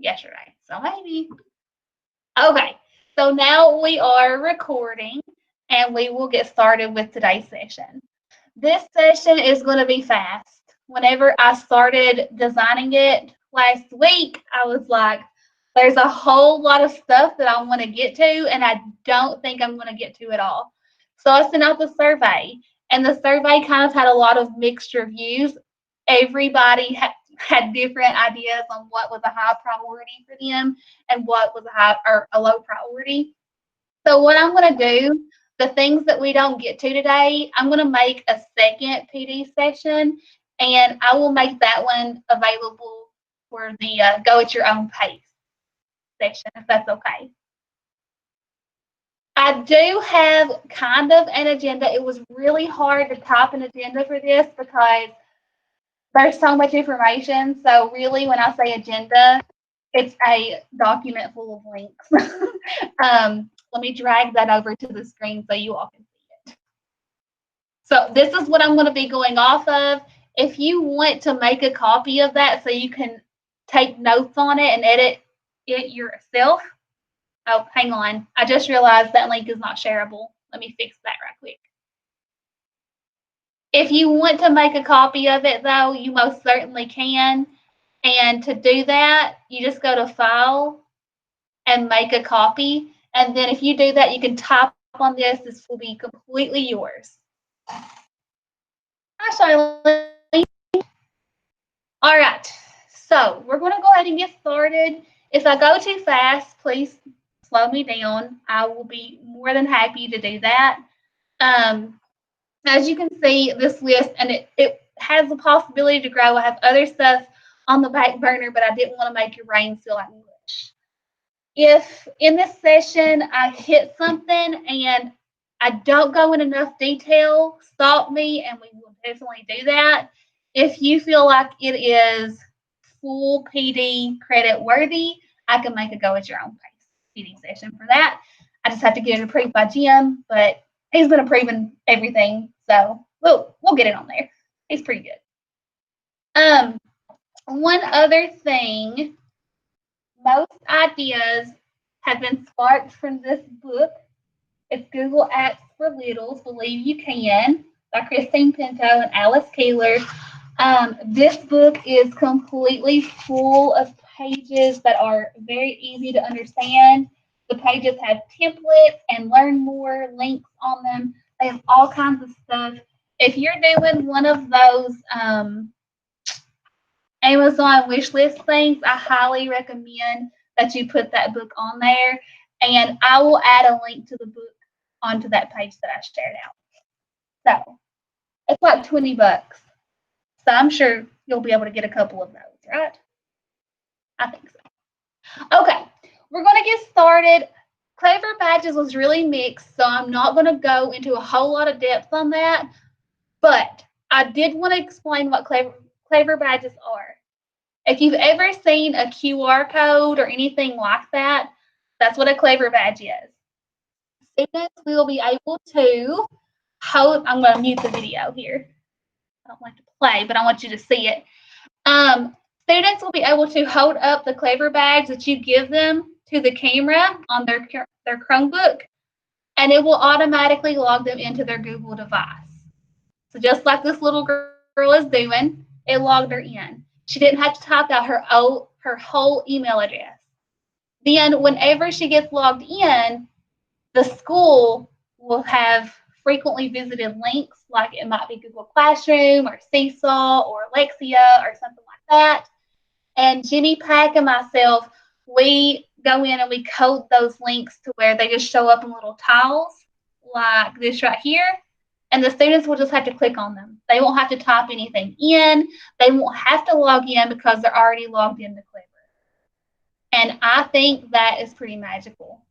yesterday. So maybe. Okay, so now we are recording and we will get started with today's session. This session is going to be fast. Whenever I started designing it last week, I was like, there's a whole lot of stuff that I want to get to, and I don't think I'm going to get to it all. So I sent out the survey, and the survey kind of had a lot of mixed reviews. Everybody had different ideas on what was a high priority for them and what was a high or a low priority. So what I'm going to do, the things that we don't get to today, I'm going to make a second PD session, and I will make that one available for the go at your own pace session, if that's okay. I do have kind of an agenda. It was really hard to type an agenda for this because there's so much information. So really, when I say agenda, it's a document full of links. Let me drag that over to the screen so you all can see it. So this is what I'm going to be going off of. If you want to make a copy of that so you can take notes on it and edit it yourself. Oh, hang on. I just realized that link is not shareable. Let me fix that right quick. If you want to make a copy of it, though, you most certainly can. And to do that, you just go to File and make a copy. And then if you do that, you can type on this. This will be completely yours. Hi, Charlotte. All right. So we're going to go ahead and get started. If I go too fast, please slow me down. I will be more than happy to do that. As you can see, this list, and it has the possibility to grow. I have other stuff on the back burner, but I didn't want to make your brain feel like mush. If in this session I hit something and I don't go in enough detail, stop me and we will definitely do that. If you feel like it is full PD credit worthy, I can make a go at your own pace PD session for that. I just have to get it approved by Jim, but he's been approving everything, so we'll get it on there. He's pretty good. One other thing, most ideas have been sparked from this book. It's Google Apps for Littles, Believe You Can, by Christine Pinto and Alice Keeler. This book is completely full of pages that are very easy to understand. The pages have templates and learn more links on them. They have all kinds of stuff. If you're doing one of those Amazon wish list things, I highly recommend that you put that book on there. And I will add a link to the book onto that page that I shared out. So it's like $20. So I'm sure you'll be able to get a couple of those, right? I think so. Okay, we're going to get started. Clever badges was really mixed, so I'm not going to go into a whole lot of depth on that. But I did want to explain what clever badges are. If you've ever seen a QR code or anything like that, that's what a clever badge is. Students will be able to hold, I'm going to mute the video here. I don't like to play, but I want you to see it. Students will be able to hold up the clever badge that you give them to the camera on their Chromebook, and it will automatically log them into their Google device. So just like this little girl is doing, it logged her in. She didn't have to type out her whole email address. Then whenever she gets logged in, the school will have frequently visited links, like it might be Google Classroom or Seesaw or Alexia or something like that. And Jimmy Pack and myself, we go in and we code those links to where they just show up in little tiles like this right here. And the students will just have to click on them. They won't have to type anything in. They won't have to log in because they're already logged into Clever. And I think that is pretty magical.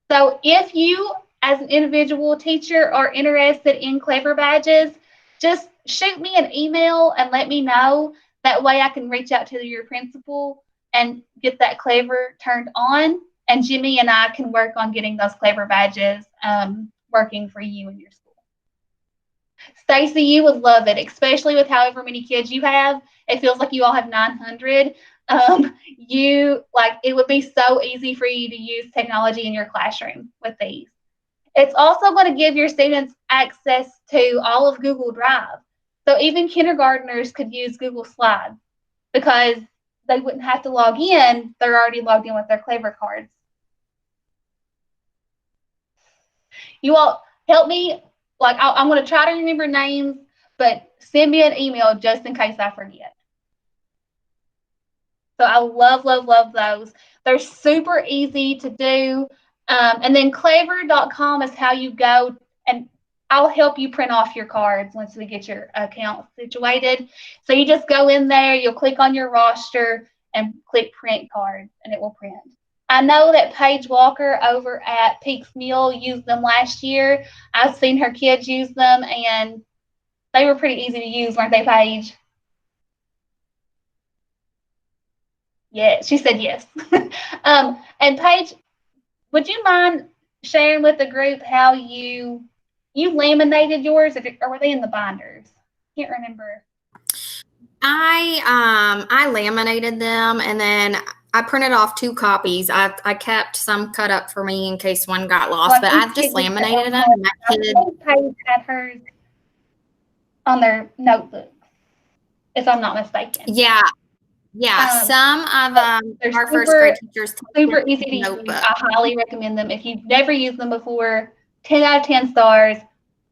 So if you, as an individual teacher, are interested in Clever badges, just shoot me an email and let me know. That way I can reach out to your principal and get that Clever turned on. And Jimmy and I can work on getting those Clever badges working for you and your school. Stacy, you would love it, especially with however many kids you have. It feels like you all have 900. it would be so easy for you to use technology in your classroom with these. It's also going to give your students access to all of Google Drive. So even kindergartners could use Google Slides because they wouldn't have to log in. They're already logged in with their Clever cards. You all help me. I'm going to try to remember names, but send me an email just in case I forget. So I love, love, love those. They're super easy to do. And then clever.com is how you go, and I'll help you print off your cards once we get your account situated. So you just go in there, you'll click on your roster and click print cards, and it will print. I know that Paige Walker over at Peaks Mill used them last year. I've seen her kids use them, and they were pretty easy to use, weren't they, Paige? Yeah, she said yes. And Paige, would you mind sharing with the group how you laminated yours, or were they in the binders? Can't remember. I laminated them, and then I printed off 2 copies. I kept some cut up for me in case one got lost, but I've just laminated them. I think Paige had hers on their notebooks, if I'm not mistaken. Yeah. Some of our first grade teachers super easy to use. I highly recommend them. If you've never used them before, 10 out of 10 stars.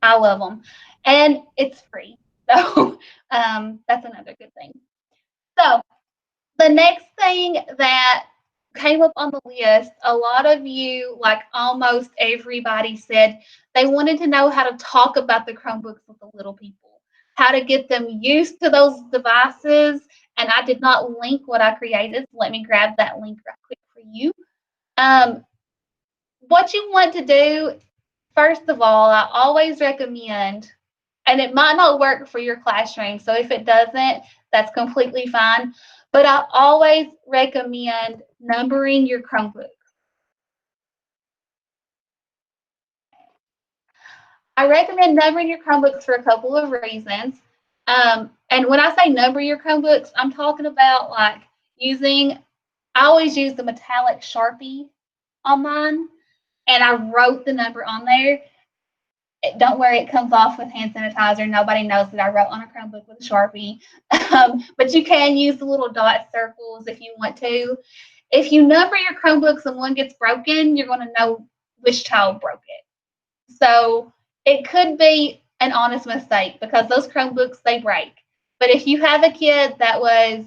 I love them, and it's free. So that's another good thing. So the next thing that came up on the list, a lot of you, like almost everybody, said they wanted to know how to talk about the Chromebooks with the little people, how to get them used to those devices. And I did not link what I created. So let me grab that link right quick for you. What you want to do, first of all, I always recommend, and it might not work for your classroom, so if it doesn't, that's completely fine. But I always recommend numbering your Chromebooks. I recommend numbering your Chromebooks for a couple of reasons. And when I say number your Chromebooks, I'm talking about like I always use the metallic Sharpie on mine, and I wrote the number on there. Don't worry, it comes off with hand sanitizer. Nobody knows that I wrote on a Chromebook with a Sharpie. But you can use the little dot circles if you want to. If you number your Chromebooks and one gets broken, you're going to know which child broke it. So it could be an honest mistake because those Chromebooks, they break. But if you have a kid that was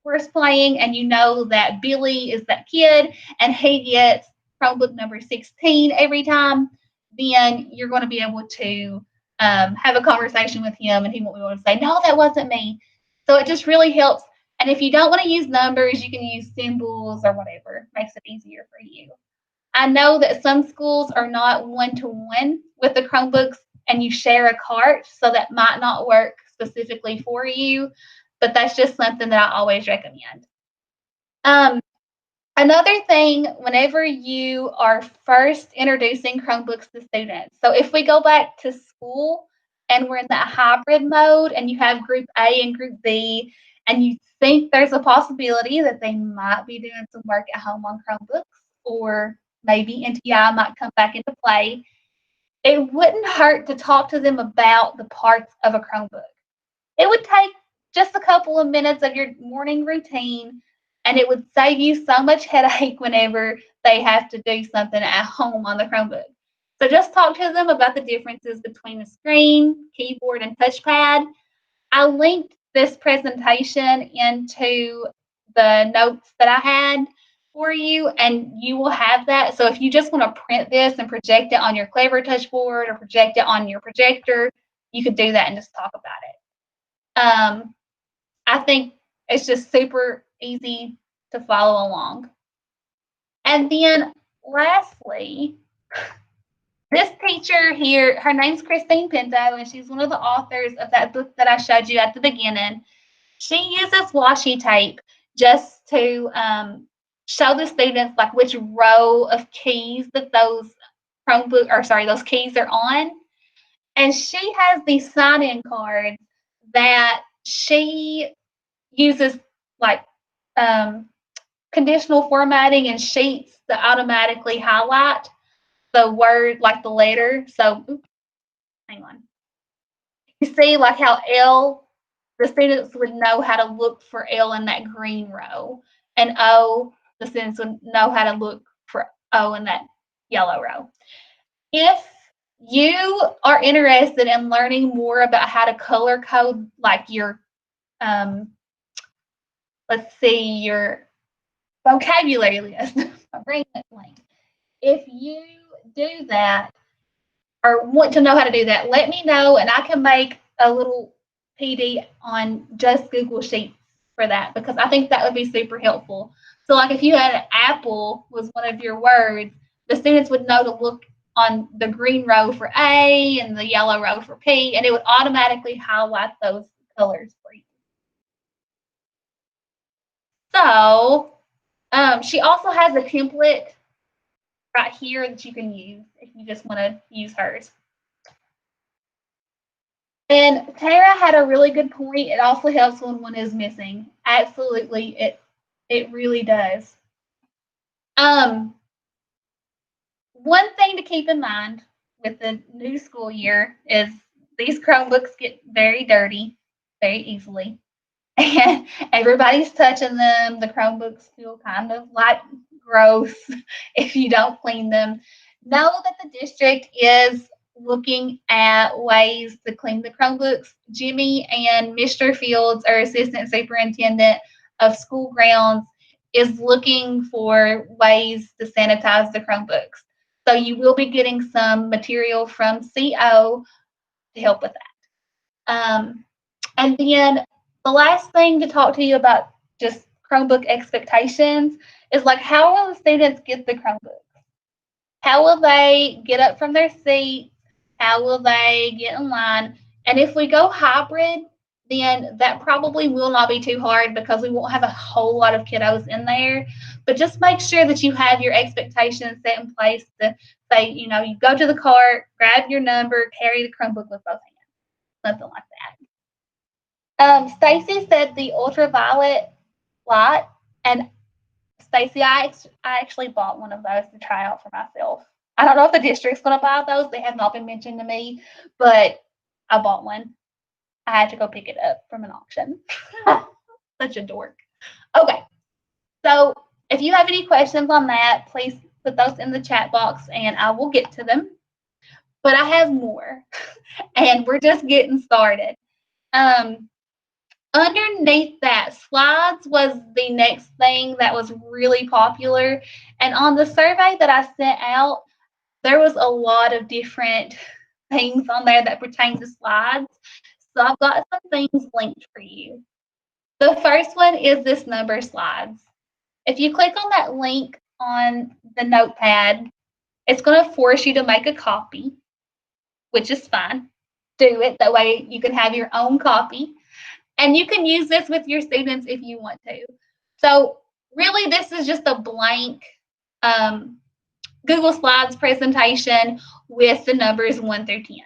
first playing and you know that Billy is that kid and he gets Chromebook number 16 every time, then you're going to be able to have a conversation with him and he won't be able to say, no, that wasn't me. So it just really helps. And if you don't want to use numbers, you can use symbols or whatever. Makes it easier for you. I know that some schools are not one-to-one with the Chromebooks and you share a cart, so that might not work specifically for you, but that's just something that I always recommend. Another thing, whenever you are first introducing Chromebooks to students, so if we go back to school and we're in that hybrid mode and you have group A and group B, and you think there's a possibility that they might be doing some work at home on Chromebooks, or maybe NTI might come back into play, it wouldn't hurt to talk to them about the parts of a Chromebook. It would take just a couple of minutes of your morning routine, and it would save you so much headache whenever they have to do something at home on the Chromebook. So just talk to them about the differences between the screen, keyboard, and touchpad. I linked this presentation into the notes that I had for you, and you will have that. So if you just want to print this and project it on your Clever Touch board or project it on your projector, you could do that and just talk about it. I think it's just super easy to follow along. And then lastly, this teacher here, her name's Christine Pinto, and she's one of the authors of that book that I showed you at the beginning. She uses washi tape just to show the students like which row of keys that those those keys are on. And she has these sign-in cards that she uses like conditional formatting in Sheets that automatically highlight the word, like the letter. So, hang on. You see, like how L, the students would know how to look for L in that green row, and O, the students would know how to look for O in that yellow row. If you are interested in learning more about how to color code, like your, let's see, your vocabulary list, my brain went blank. If you do that or want to know how to do that, let me know and I can make a little PD on just Google Sheets for that, because I think that would be super helpful. So like if you had an apple was one of your words, the students would know to look on the green row for A and the yellow row for P, and it would automatically highlight those colors for you. So she also has a template right here that you can use if you just want to use hers. And Tara had a really good point. It also helps when one is missing. Absolutely, it really does. One thing to keep in mind with the new school year is these Chromebooks get very dirty very easily. And everybody's touching them. The Chromebooks feel kind of like gross if you don't clean them. Know that the district is looking at ways to clean the Chromebooks. Jimmy and Mr. Fields, our assistant superintendent of school grounds, is looking for ways to sanitize the Chromebooks. So you will be getting some material from CO to help with that. And then the last thing to talk to you about just Chromebook expectations is like, how will the students get the Chromebooks? How will they get up from their seat? How will they get in line? And if we go hybrid, then that probably will not be too hard because we won't have a whole lot of kiddos in there. But just make sure that you have your expectations set in place to say, you know, you go to the cart, grab your number, carry the Chromebook with both hands, something like that. Stacy said the ultraviolet light, and Stacy, I actually bought one of those to try out for myself. I don't know if the district's going to buy those. They have not been mentioned to me, but I bought one. I had to go pick it up from an auction. Such a dork. Okay, so if you have any questions on that, please put those in the chat box and I will get to them. But I have more, and we're just getting started. Underneath that, slides was the next thing that was really popular. And on the survey that I sent out, there was a lot of different things on there that pertain to slides. So I've got some things linked for you. The first one is this number slides. If you click on that link on the notepad, it's going to force you to make a copy, which is fine. Do it. That way you can have your own copy. And you can use this with your students if you want to. So really, this is just a blank Google Slides presentation with the numbers 1 through 10.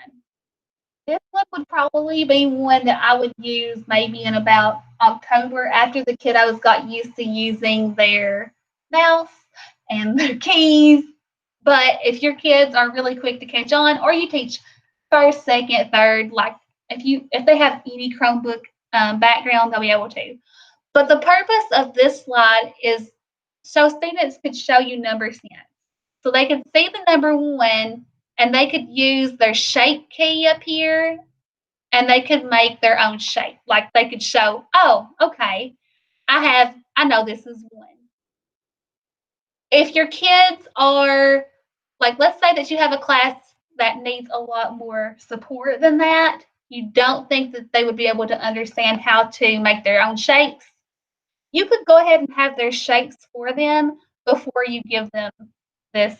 This one would probably be one that I would use maybe in about October after the kiddos got used to using their mouse and their keys. But if your kids are really quick to catch on, or you teach first, second, third, like if they have any Chromebook background, they'll be able to. But the purpose of this slide is so students could show you number sense. So they could see the number 1 and they could use their shape key up here and they could make their own shape. Like they could show, oh, okay, I know this is 1. If your kids are, like, let's say that you have a class that needs a lot more support than that, you don't think that they would be able to understand how to make their own shapes, you could go ahead and have their shapes for them before you give them this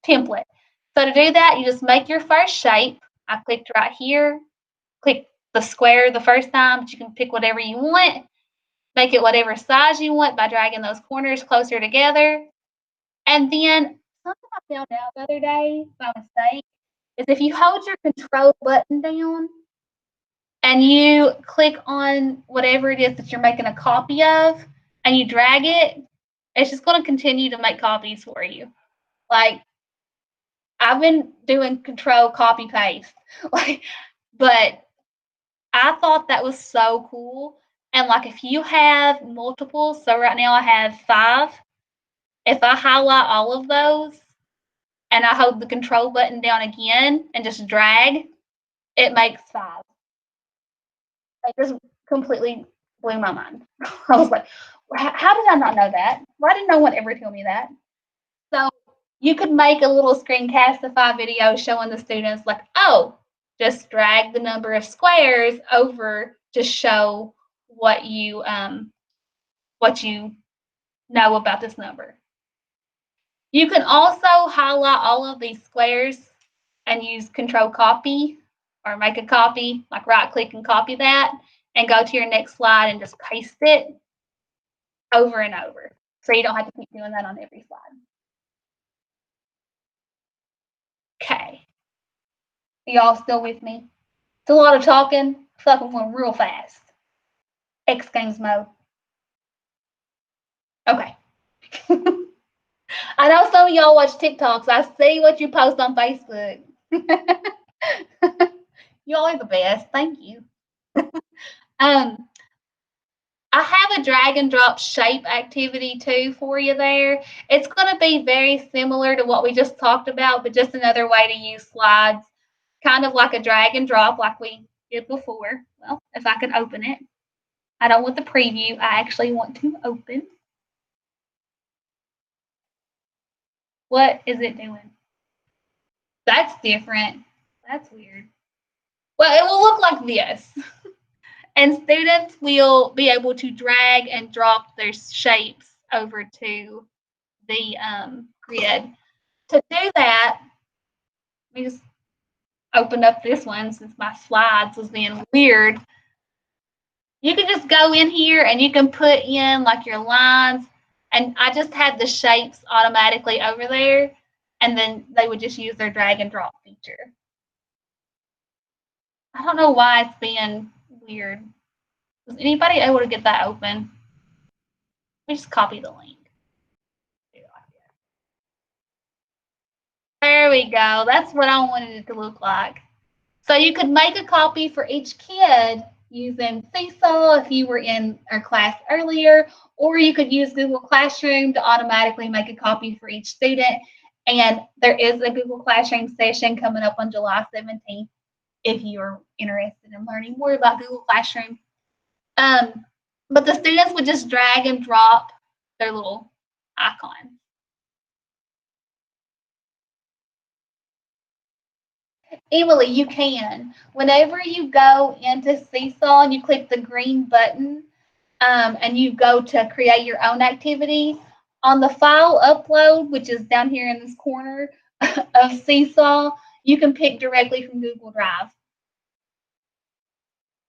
template. So to do that, you just make your first shape. I clicked right here, click the square the first time, but you can pick whatever you want. Make it whatever size you want by dragging those corners closer together. And then something I found out the other day by mistake is if you hold your control button down and you click on whatever it is that you're making a copy of, and you drag it, it's just going to continue to make copies for you. Like, I've been doing control copy paste, like, but I thought that was so cool. And like, if you have multiples, so right now I have 5. If I highlight all of those and I hold the control button down again and just drag, it makes 5. It just completely blew my mind. I was like, how did I not know that? Why did no one ever tell me that? So you could make a little screencastify video showing the students like, oh, just drag the number of squares over to show what you know about this number. You can also highlight all of these squares and use control copy or make a copy, like right click and copy that and go to your next slide and just paste it over and over. So you don't have to keep doing that on every slide. Okay. Y'all still with me? It's a lot of talking. I feel like I'm going real fast. X Games mode. Okay. I know some of y'all watch TikToks. I see what you post on Facebook. Y'all are the best. Thank you. I have a drag and drop shape activity too for you there. It's going to be very similar to what we just talked about, but just another way to use slides, kind of like a drag and drop like we did before. Well, if I can open it. I don't want the preview. I actually want to open. What is it doing? That's different. That's weird. Well, it will look like this. And students will be able to drag and drop their shapes over to the grid. To do that, let me just open up this one since my slides was being weird. You can just go in here and you can put in like your lines, and I just had the shapes automatically over there, and then they would just use their drag and drop feature. I don't know why it's being weird. Was anybody able to get that open? Let me just copy the link. There we go. That's what I wanted it to look like. So you could make a copy for each kid using Seesaw if you were in our class earlier, or you could use Google Classroom to automatically make a copy for each student. And there is a Google Classroom session coming up on July 17th if you're interested in learning more about Google Classroom. But the students would just drag and drop their little icon. Emily, you can. Whenever you go into Seesaw and you click the green button and you go to create your own activity, on the file upload, which is down here in this corner of Seesaw, you can pick directly from Google Drive.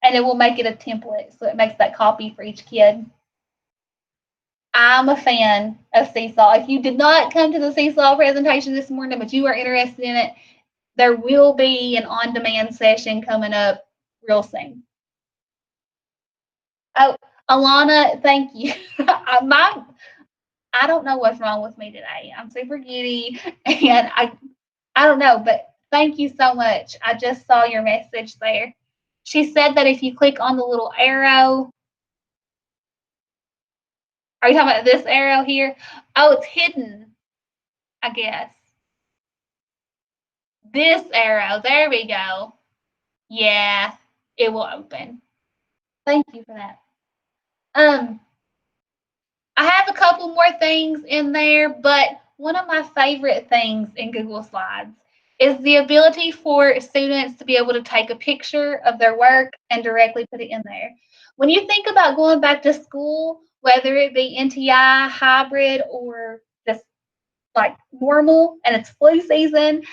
And it will make it a template, so it makes that copy for each kid. I'm a fan of Seesaw. If you did not come to the Seesaw presentation this morning, but you are interested in it, there will be an on-demand session coming up real soon. Oh, Alana, thank you. I don't know what's wrong with me today. I'm super giddy, and I don't know, but thank you so much. I just saw your message there. She said that if you click on the little arrow, are you talking about this arrow here? Oh, it's hidden, I guess. This arrow, there we go. Yeah, it will open. Thank you for that. I have a couple more things in there, but one of my favorite things in Google Slides is the ability for students to be able to take a picture of their work and directly put it in there. When you think about going back to school, whether it be NTI, hybrid, or just like normal and it's flu season,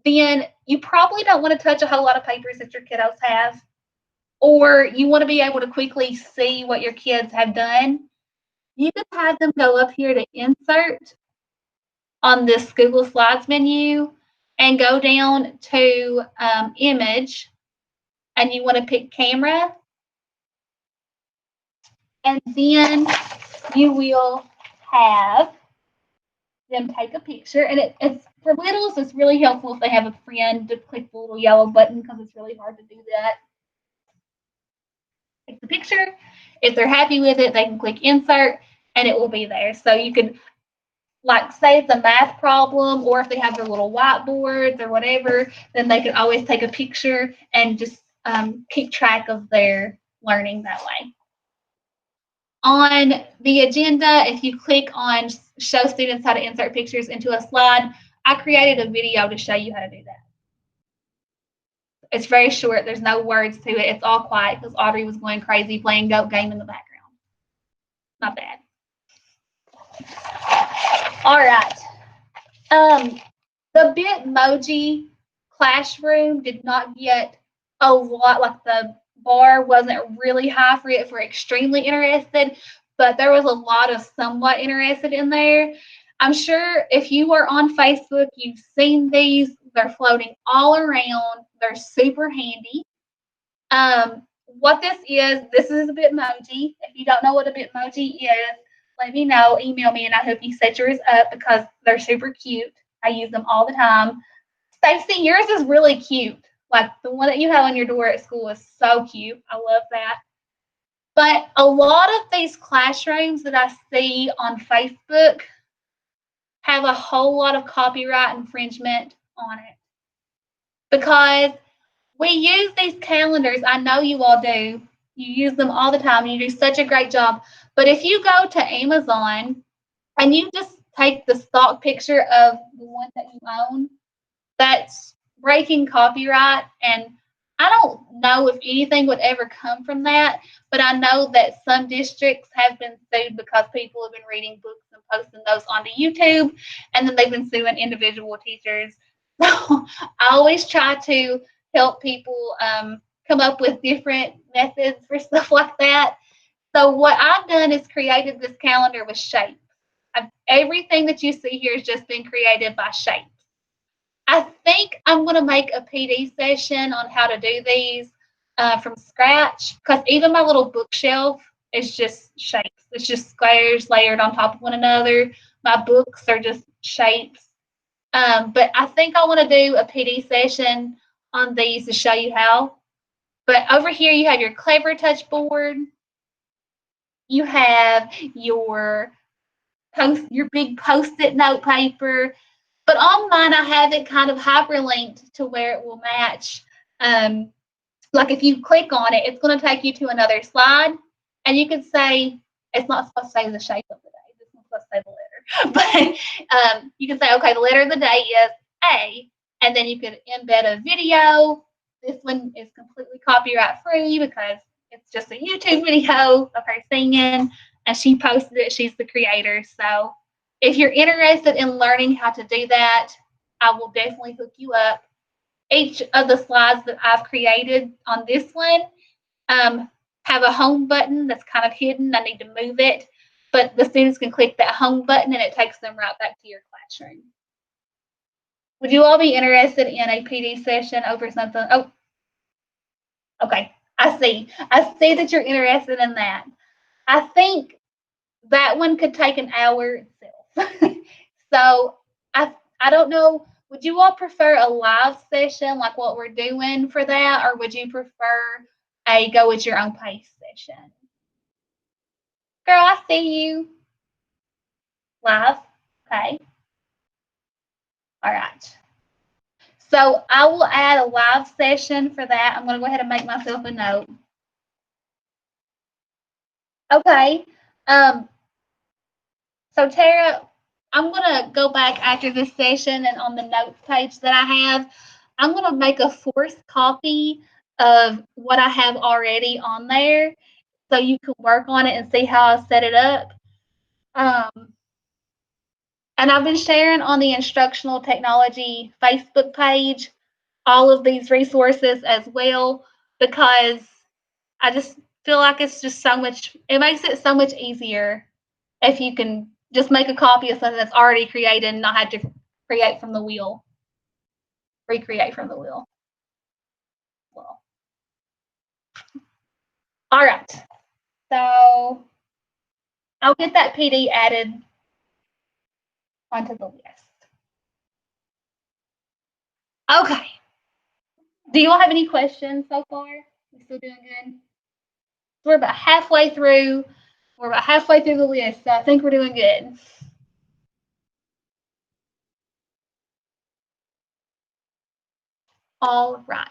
then you probably don't want to touch a whole lot of papers that your kiddos have, or you want to be able to quickly see what your kids have done. You can have them go up here to insert on this Google Slides menu and go down to image, and you want to pick camera, and then you will have them take a picture, and it's for littles. It's really helpful if they have a friend to click the little yellow button because it's really hard to do that. Take the picture. If they're happy with it, they can click insert, and it will be there. So you can, like, say it's a math problem, or if they have their little whiteboards or whatever, then they can always take a picture and just keep track of their learning that way. On the agenda, if you click on show students how to insert pictures into a slide, I created a video to show you how to do that. It's very short. There's no words to it. It's all quiet because Audrey was going crazy playing Goat Game in the background. Not bad. All right. The Bitmoji Classroom did not get a lot, like the bar wasn't really high for it for extremely interested, but there was a lot of somewhat interested in there. I'm sure if you are on Facebook, you've seen these. They're floating all around. They're super handy. What this is a Bitmoji. If you don't know what a Bitmoji is, let me know. Email me, and I hope you set yours up because they're super cute. I use them all the time. Stacey, yours is really cute. Like the one that you have on your door at school is so cute. I love that. But a lot of these classrooms that I see on Facebook have a whole lot of copyright infringement on it because we use these calendars. I know you all do. You use them all the time. You do such a great job. But if you go to Amazon and you just take the stock picture of the one that you own, that's breaking copyright. And I don't know if anything would ever come from that, but I know that some districts have been sued because people have been reading books and posting those onto YouTube, and then they've been suing individual teachers. So I always try to help people come up with different methods for stuff like that. So what I've done is created this calendar with shapes. Everything that you see here has just been created by shapes. I think I'm going to make a PD session on how to do these from scratch because even my little bookshelf is just shapes. It's just squares layered on top of one another. My books are just shapes. But I think I want to do a PD session on these to show you how. But over here you have your Clever Touch board. You have your big Post-it note paper. But on mine, I have it kind of hyperlinked to where it will match. Like if you click on it, it's going to take you to another slide. And you could say, it's not supposed to say the shape of the day. This one's supposed to say the letter. But you can say, okay, the letter of the day is A. And then you could embed a video. This one is completely copyright free because it's just a YouTube video of her singing. And she posted it. She's the creator. So if you're interested in learning how to do that, I will definitely hook you up. Each of the slides that I've created on this one have a home button that's kind of hidden. I need to move it, but the students can click that home button and it takes them right back to your classroom. Would you all be interested in a PD session over something? Oh, okay. I see that you're interested in that. I think that one could take an hour itself. So I don't know. Would you all prefer a live session like what we're doing for that, or would you prefer a go at your own pace session? Girl, I see you. Live. Okay. All right. So I will add a live session for that. I'm going to go ahead and make myself a note. Okay. So Tara, I'm going to go back after this session, and on the notes page that I have, I'm going to make a forced copy of what I have already on there so you can work on it and see how I set it up. And I've been sharing on the Instructional Technology Facebook page all of these resources as well because I just feel like it's just so much, it makes it so much easier if you can just make a copy of something that's already created and not have to create from the wheel, recreate from the wheel. Well, all right. So I'll get that PD added onto the list. Okay. Do you all have any questions so far? We still doing good? We're about halfway through. We're about halfway through the list, so I think we're doing good. All right.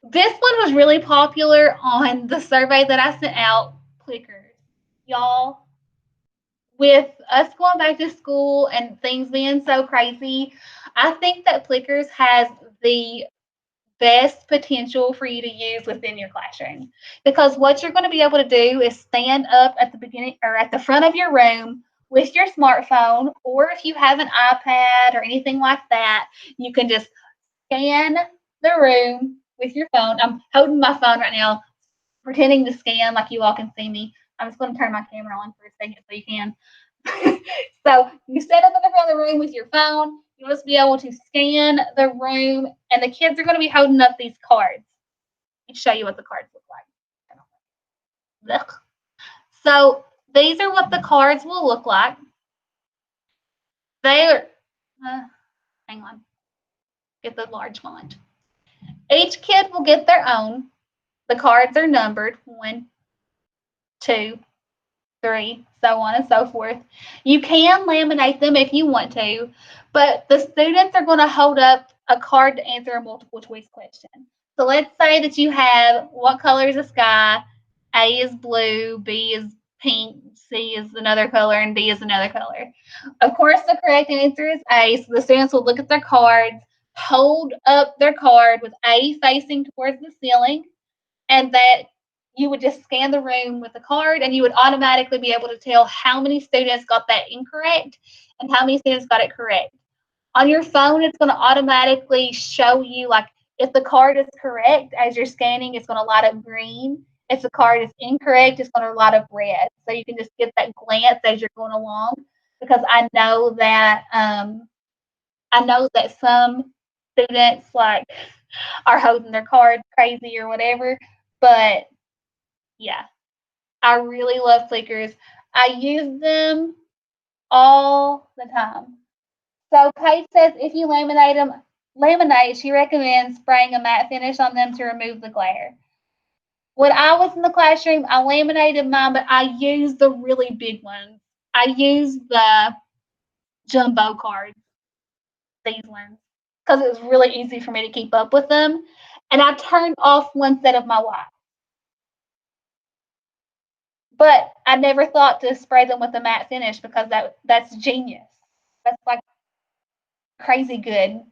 This one was really popular on the survey that I sent out, clickers. Y'all, with us going back to school and things being so crazy, I think that Plickers has the best potential for you to use within your classroom, because what you're going to be able to do is stand up at the beginning or at the front of your room with your smartphone, or if you have an iPad or anything like that, you can just scan the room with your phone. I'm holding my phone right now, pretending to scan like you all can see me. I'm just going to turn my camera on for a second so you can. So you stand up in the front of the room with your phone. You must be able to scan the room, and the kids are going to be holding up these cards. Let me show you what the cards look like. Ugh. So these are what the cards will look like. They are, hang on, get the large font. Each kid will get their own. The cards are numbered 1, 2, 3, so on and so forth. You can laminate them if you want to, but the students are going to hold up a card to answer a multiple choice question. So let's say that you have, what color is the sky? A is blue, B is pink, C is another color, and D is another color. Of course, the correct answer is A, so the students will look at their cards, hold up their card with A facing towards the ceiling, and that you would just scan the room with the card, and you would automatically be able to tell how many students got that incorrect and how many students got it correct. On your phone, it's going to automatically show you, like, if the card is correct as you're scanning, it's going to light up green. If the card is incorrect, it's going to light up red. So you can just get that glance as you're going along, because I know that some students like are holding their cards crazy or whatever, but yeah, I really love clickers. I use them all the time. So Kate says if you laminate, she recommends spraying a matte finish on them to remove the glare. When I was in the classroom, I laminated mine, but I used the really big ones. I used the jumbo cards, these ones, because it was really easy for me to keep up with them. And I turned off one set of my lights. But I never thought to spray them with a matte finish, because that's genius. That's like crazy good.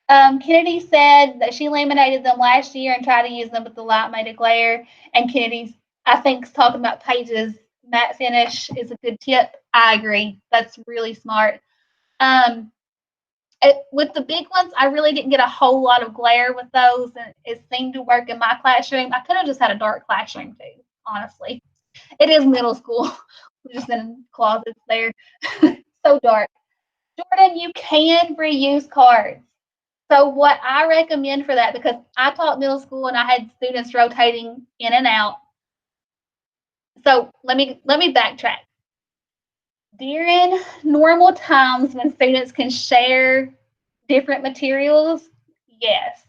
Kennedy said that she laminated them last year and tried to use them with the light made a glare. And Kennedy's, I think, talking about Paige's matte finish is a good tip. I agree. That's really smart. With the big ones, I really didn't get a whole lot of glare with those, and it seemed to work in my classroom. I could have just had a dark classroom too, honestly. It is middle school. We're just in closets there. So dark. Jordan, you can reuse cards. So what I recommend for that, because I taught middle school and I had students rotating in and out. So let me backtrack. During normal times when students can share different materials, yes,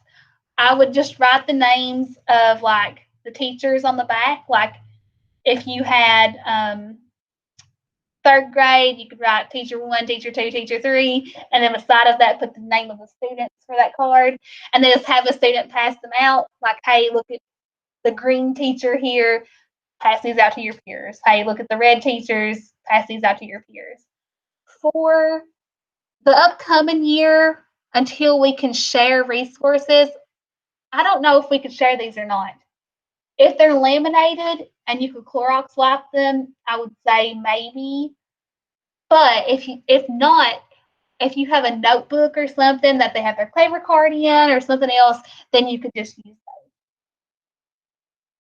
I would just write the names of like the teachers on the back. Like if you had third grade, you could write teacher 1, teacher 2, teacher 3, and then beside of that, put the name of the students for that card, and then just have a student pass them out. Like, hey, look at the green teacher here, pass these out to your peers. Hey, look at the red teachers, pass these out to your peers. For the upcoming year, until we can share resources, I don't know if we could share these or not. If they're laminated and you could Clorox wipe them, I would say maybe. But if not, if you have a notebook or something that they have their Clever card in or something else, then you could just use those.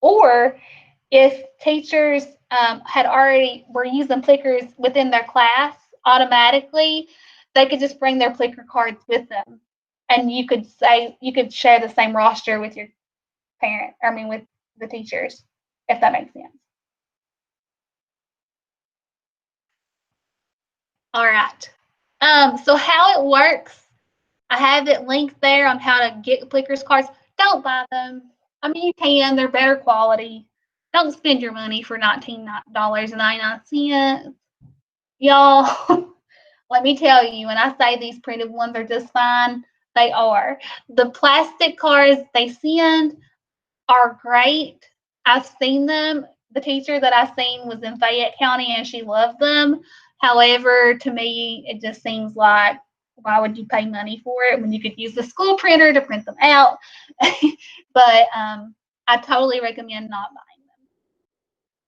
Or if teachers were using Plickers within their class automatically, they could just bring their Plicker cards with them, and you could share the same roster with your with the teachers, if that makes sense. All right. So how it works, I have it linked there on how to get Plickers cards. Don't buy them. I mean, you can. They're better quality. Don't spend your money for $19.99. Y'all, let me tell you, when I say these printed ones are just fine, they are. The plastic cards they send are great. I've seen them. The teacher that I seen was in Fayette County and she loved them. However, to me, it just seems like why would you pay money for it when you could use the school printer to print them out? But I totally recommend not buying them.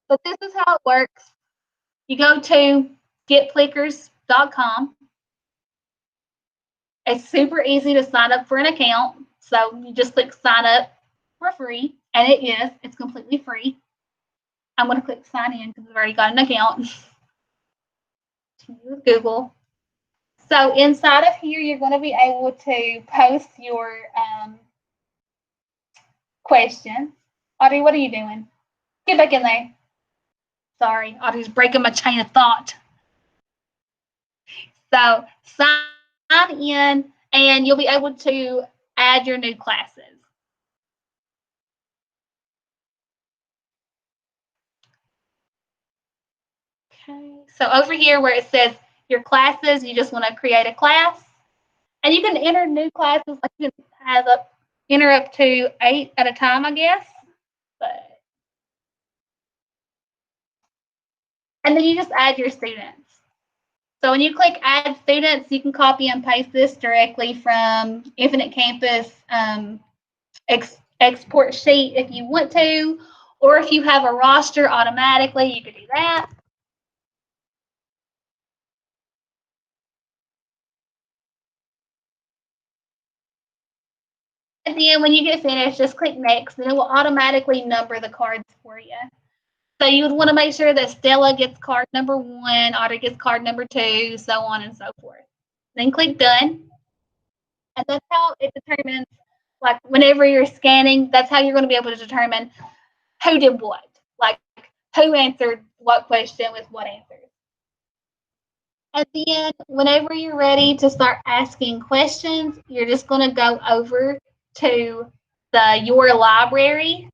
But this is how it works. You go to getplickers.com. It's super easy to sign up for an account. So you just click sign up for free, and it is. It's completely free. I'm going to click sign in because I've already got an account. Use Google. So inside of here, you're going to be able to post your questions. Audrey, what are you doing? Get back in there. Sorry, Audrey's breaking my chain of thought. So sign in, and you'll be able to add your new classes. Okay, so over here where it says your classes, you just want to create a class. And you can enter new classes, like you can have enter up to 8 at a time, I guess. But and then you just add your students. So when you click add students, you can copy and paste this directly from Infinite Campus export sheet if you want to, or if you have a roster automatically, you could do that. And then when you get finished, just click next and it will automatically number the cards for you. So you would want to make sure that Stella gets card number 1, Otter gets card number 2, so on and so forth. Then click done. And that's how it determines, like whenever you're scanning, that's how you're going to be able to determine who did what. Like who answered what question with what answers. At the end, whenever you're ready to start asking questions, you're just going to go over to your library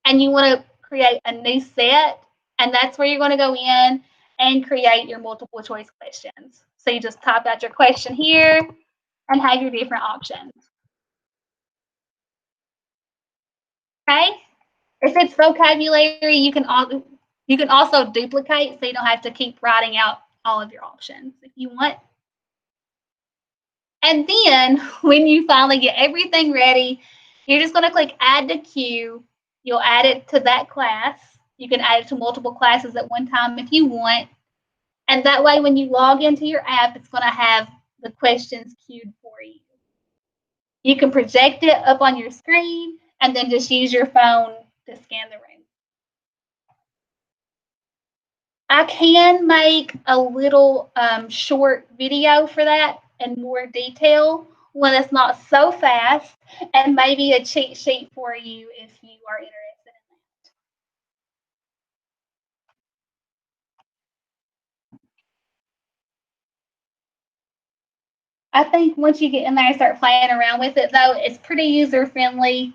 and you want to create a new set, and that's where you're going to go in and create your multiple choice questions. So you just type out your question here and have your different options. Okay? If it's vocabulary, you can also duplicate so you don't have to keep writing out all of your options if you want. And then when you finally get everything ready, you're just going to click add to queue. You'll add it to that class. You can add it to multiple classes at one time if you want. And that way, when you log into your app, it's going to have the questions queued for you. You can project it up on your screen and then just use your phone to scan the room. I can make a little short video for that in more detail when it's not so fast, and maybe a cheat sheet for you if you are interested in that. I think once you get in there and start playing around with it, though, it's pretty user friendly,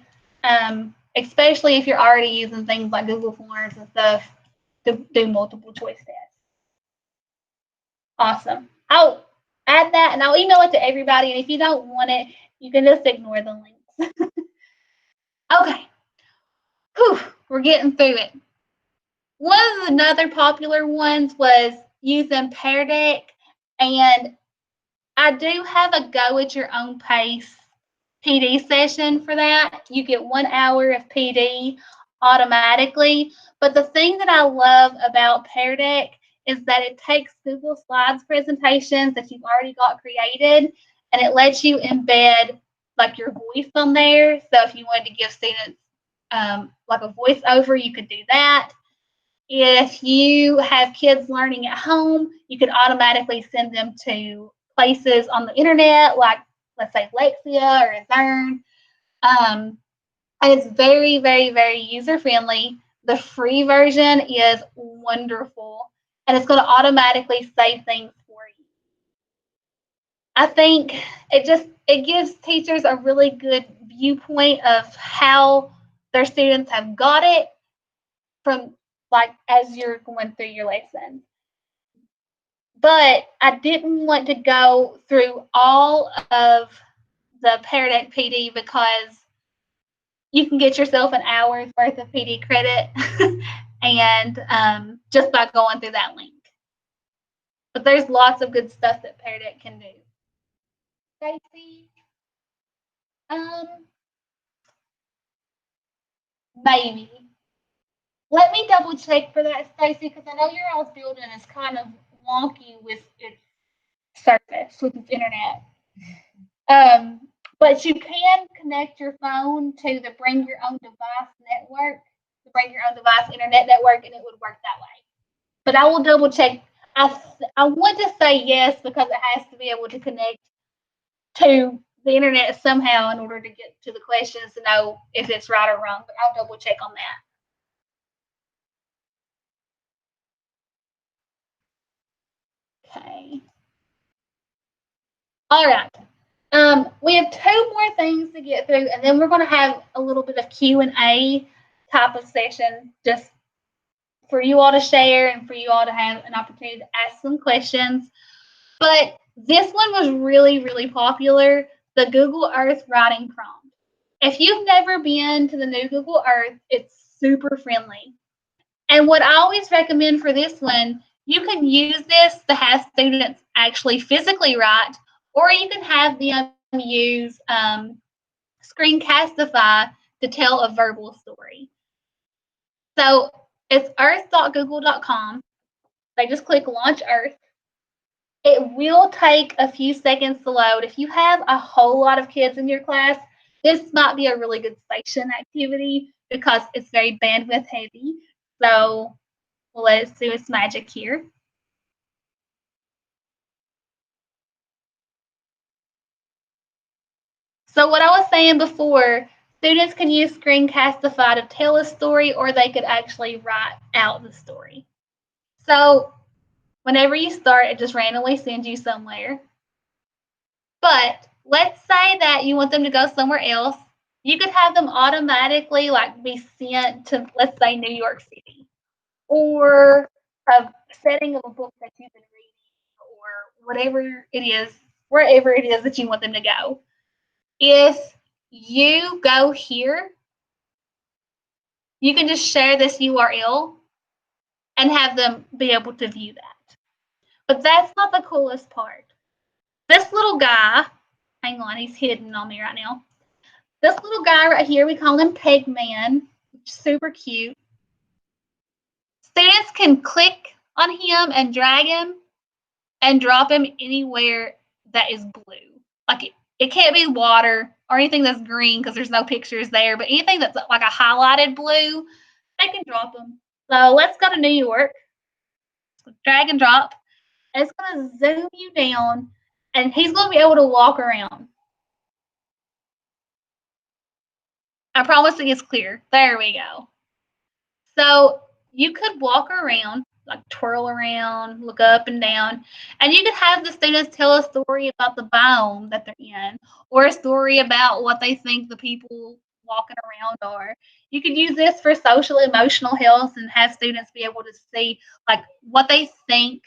especially if you're already using things like Google Forms and stuff to do multiple choice tests. Awesome. I'll add that and I'll email it to everybody. And if you don't want it, you can just ignore the links. Okay. Whew, we're getting through it. One of the other popular ones was using Pear Deck, and I do have a go at your own pace PD session for that. You get 1 hour of PD automatically. But the thing that I love about Pear Deck is that it takes Google Slides presentations that you've already got created and it lets you embed like your voice on there. So if you wanted to give students like a voiceover, you could do that. If you have kids learning at home, you could automatically send them to places on the internet, like let's say Lexia or Zern. And it's very, very, very user friendly. The free version is wonderful. and it's going to automatically save things for you. I think it gives teachers a really good viewpoint of how their students have got it from like as you're going through your lesson. But I didn't want to go through all of the Pear Deck PD because you can get yourself an hour's worth of PD credit and just by going through that link. But there's lots of good stuff that Pear Deck can do. Stacy, maybe. Let me double check for that, Stacy, because I know your all's building is kind of wonky with its surface, with its internet. But you can connect your phone to the Bring Your Own Device network, the Bring Your Own Device internet network, and it would work that way. But I will double check. I want to say yes because it has to be able to connect to the internet somehow in order to get to the questions to know if it's right or wrong. But I'll double check on that. Okay. All right. We have two more things to get through, and then we're going to have a little bit of Q&A type of session just for you all to share and for you all to have an opportunity to ask some questions. But this one was really, really popular, the Google Earth writing prompt. If you've never been to the new Google Earth, it's super friendly. And what I always recommend for this one, you can use this to have students actually physically write, or you can have them use Screencastify to tell a verbal story. So it's earth.google.com. They just click Launch Earth. It will take a few seconds to load. If you have a whole lot of kids in your class, this might be a really good station activity because it's very bandwidth heavy. So let's do its magic here. So what I was saying before, students can use Screencastify to tell a story, or they could actually write out the story. So whenever you start, it just randomly sends you somewhere. But let's say that you want them to go somewhere else. You could have them automatically be sent to, let's say, New York City, or a setting of a book that you've been reading, or whatever it is, wherever it is that you want them to go. If you go here, you can just share this URL and have them be able to view that. But that's not the coolest part. This little guy, hang on, he's hidden on me right now. This little guy right here, we call him Pegman, super cute. Students can click on him and drag him and drop him anywhere that is blue. Like it can't be water or anything that's green because there's no pictures there, but anything that's like a highlighted blue, they can drop them. So let's go to New York. Drag and drop. And it's going to zoom you down, and he's going to be able to walk around. I promise it gets clear. There we go. So you could walk around, like twirl around, look up and down, and you could have the students tell a story about the biome that they're in, or a story about what they think the people walking around are. You could use this for social emotional health and have students be able to see what they think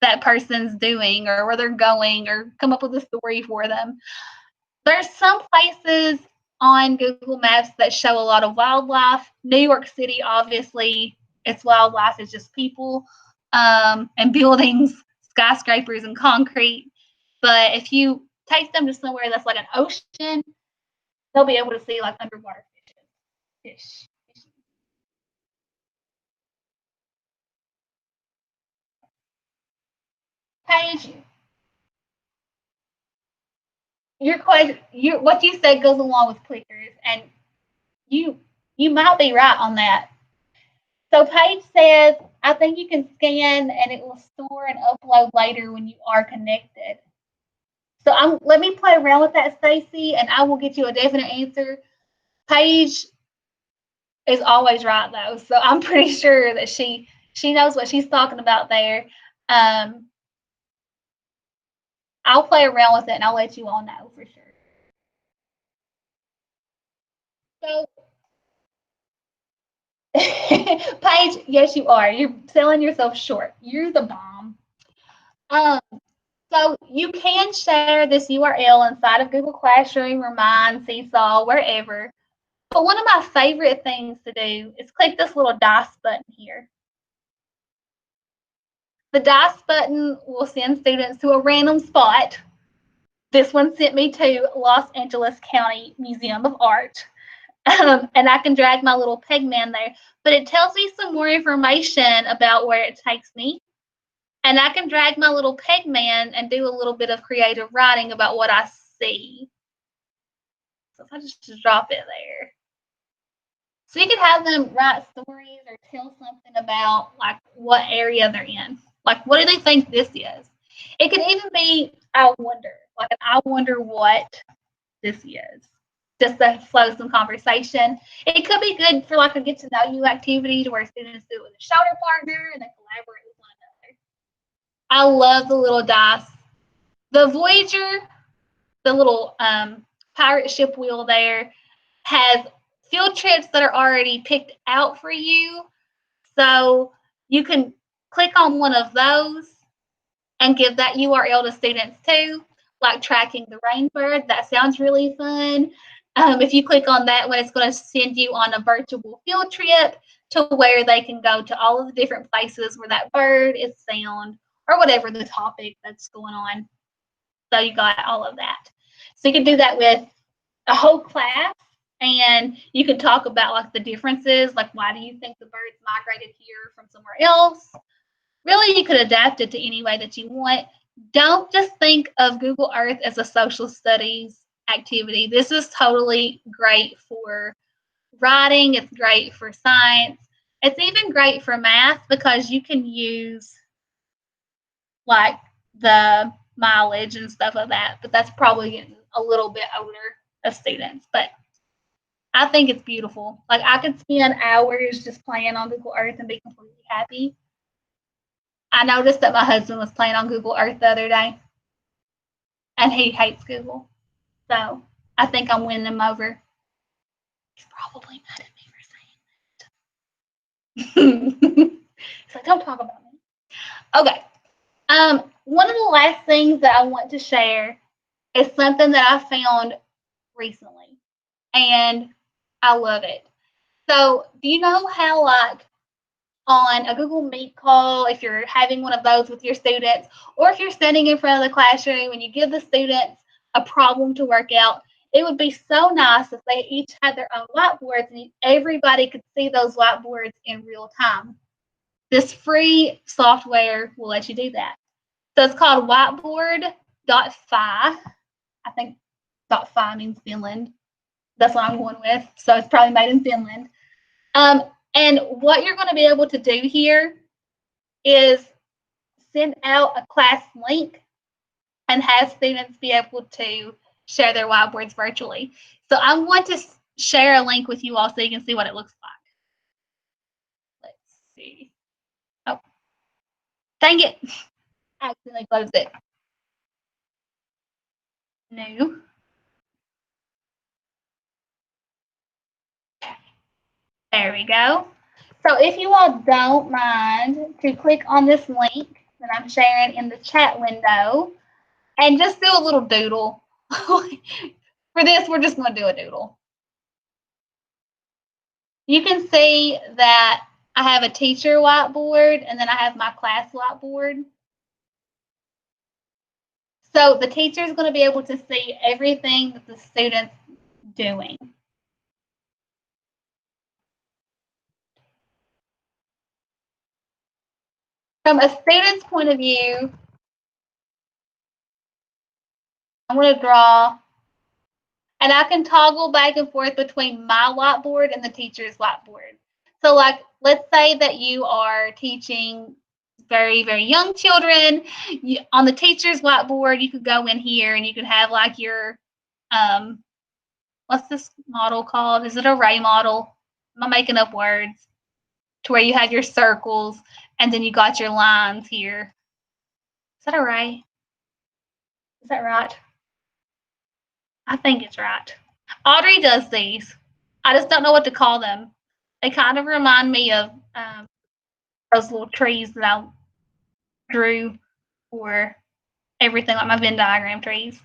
that person's doing or where they're going, or come up with a story for them. There's some places on Google Maps that show a lot of wildlife. New York City, obviously, its wildlife is just people and buildings, skyscrapers, and concrete. But if you take them to somewhere that's like an ocean, they'll be able to see underwater fish. Paige, your question, what you said goes along with clickers, and you might be right on that. So Paige says, I think you can scan and it will store and upload later when you are connected. So let me play around with that, Stacy, and I will get you a definite answer. Paige is always right, though, so I'm pretty sure that she She knows what she's talking about there. I'll play around with it and I'll let you all know for sure. So, Paige, yes, you are. You're selling yourself short. You're the bomb. Um, so you can share this URL inside of Google Classroom or mine, Seesaw, wherever. But one of my favorite things to do is click this little dice button here. The dice button will send students to a random spot. This one sent me to Los Angeles County Museum of Art. And I can drag my little pegman there. But it tells me some more information about where it takes me. And I can drag my little pegman and do a little bit of creative writing about what I see. So if I just drop it there. So you could have them write stories or tell something about like what area they're in. Like what do they think this is? It could even be I wonder, like an I wonder what this is. Just to flow some conversation. It could be good for like a get to know you activity to where students do it with a shoulder partner and they collaborate with one another. I love the little dice. The Voyager, the little pirate ship wheel there, has field trips that are already picked out for you. So you can click on one of those and give that URL to students too, like tracking the rainbird. That sounds really fun. If you click on that one, it's going to send you on a virtual field trip to where they can go to all of the different places where that bird is found or whatever the topic that's going on. So you got all of that. So you can do that with a whole class, and you can talk about like the differences, like why do you think the birds migrated here from somewhere else? Really, you could adapt it to any way that you want. Don't just think of Google Earth as a social studies activity. This is totally great for writing. It's great for science. It's even great for math because you can use like the mileage and stuff like that. But that's probably getting a little bit older of students. But I think it's beautiful. Like I could spend hours just playing on Google Earth and be completely happy. I noticed that my husband was playing on Google Earth the other day, and he hates Google. So I think I'm winning him over. He's probably mad at me for saying that. He's like, don't talk about me. Okay. One of the last things that I want to share is something that I found recently, and I love it. So, do you know how, like, on a Google Meet call, if you're having one of those with your students, or if you're standing in front of the classroom and you give the students a problem to work out, it would be so nice if they each had their own whiteboards and everybody could see those whiteboards in real time. This free software will let you do that. So it's called whiteboard.fi. I think .fi means Finland. That's what I'm going with. So it's probably made in Finland. And what you're going to be able to do here is send out a class link and have students be able to share their whiteboards virtually. So I want to share a link with you all so you can see what it looks like. Let's see. Oh, dang it. I accidentally closed it. No. There we go. So if you all don't mind to click on this link that I'm sharing in the chat window and just do a little doodle. For this, we're just going to do a doodle. You can see that I have a teacher whiteboard and then I have my class whiteboard. So the teacher is going to be able to see everything that the student's doing. From a student's point of view, I'm going to draw, and I can toggle back and forth between my whiteboard and the teacher's whiteboard. So like, let's say that you are teaching very, very young children. On the teacher's whiteboard, you could go in here and you could have like your, what's this model called? Is it array model? Am I making up words? to where you have your circles, and then you got your lines here. Is that all right? Is that right? I think it's right. Audrey does these. I just don't know what to call them. They kind of remind me of those little trees that I drew for everything, like my Venn diagram trees.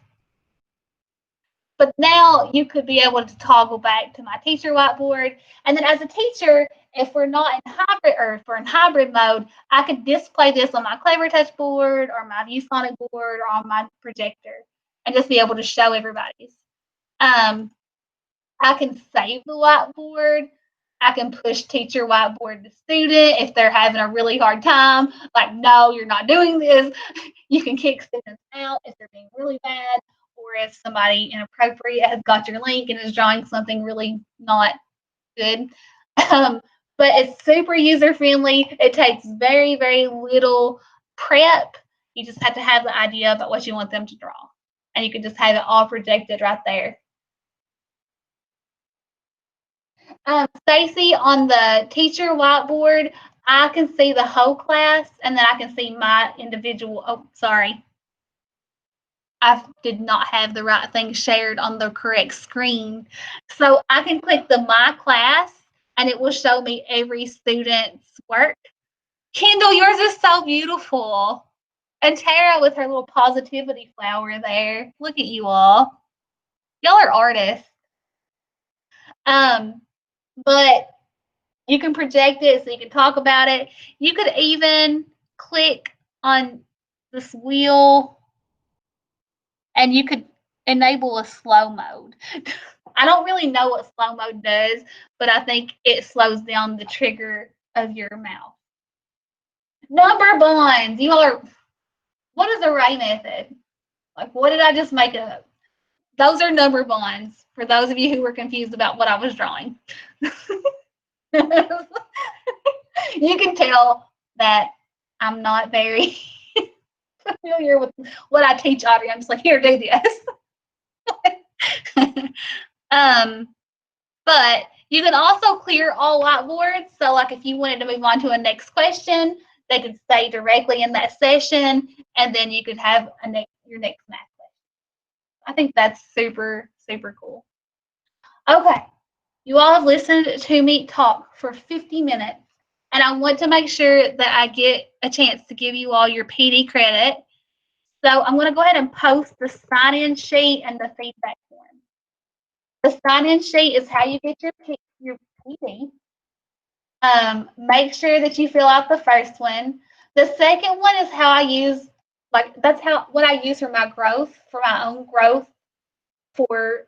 But now you could be able to toggle back to my teacher whiteboard. And then as a teacher, if we're not in hybrid, or if we're in hybrid mode, I could display this on my Clever Touch board or my ViewSonic board or on my projector and just be able to show everybody's. I can save the whiteboard. I can push teacher whiteboard to student if they're having a really hard time. Like, no, you're not doing this. You can kick students out if they're being really bad, or if somebody inappropriate has got your link and is drawing something really not good. But it's super user friendly. It takes very, very little prep. You just have to have the idea about what you want them to draw. And you can just have it all projected right there. Stacy, on the teacher whiteboard, I can see the whole class, and then I can see my individual. Oh, sorry. I did not have the right thing shared on the correct screen. So I can click the My Class, and it will show me every student's work. Kendall, yours is so beautiful. And Tara with her little positivity flower there. Look at you all. Y'all are artists. But you can project it so you can talk about it. You could even click on this wheel and you could enable a slow mode. I don't really know what slow mode does, but I think it slows down the trigger of your mouth. Number bonds. You all are, what is array method? Like, what did I just make up? Those are number bonds for those of you who were confused about what I was drawing. You can tell that I'm not very familiar with what I teach Audrey. I'm just like, here, do this. But you can also clear all whiteboards. So like if you wanted to move on to a next question, they could stay directly in that session, and then you could have your next math question. I think that's super, super cool. Okay, you all have listened to me talk for 50 minutes, and I want to make sure that I get a chance to give you all your PD credit. So I'm going to go ahead and post the sign-in sheet and the feedback form. The sign-in sheet is how you get your PD. Make sure that you fill out the first one. The second one is how I use, that's what I use for my growth, for my own growth, for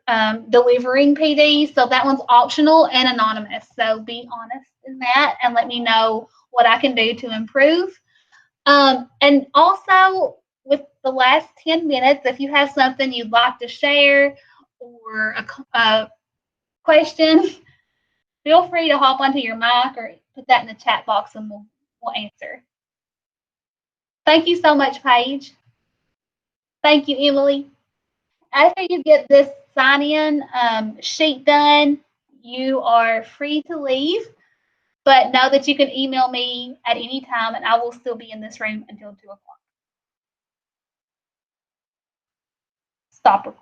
delivering PD. So that one's optional and anonymous. So be honest in that and let me know what I can do to improve. And also, with the last 10 minutes, if you have something you'd like to share or a question, feel free to hop onto your mic or put that in the chat box and we'll answer. Thank you so much, Paige. Thank you, Emily. After you get this sign-in sheet done, you are free to leave, but know that you can email me at any time and I will still be in this room until 2 o'clock. Stop recording.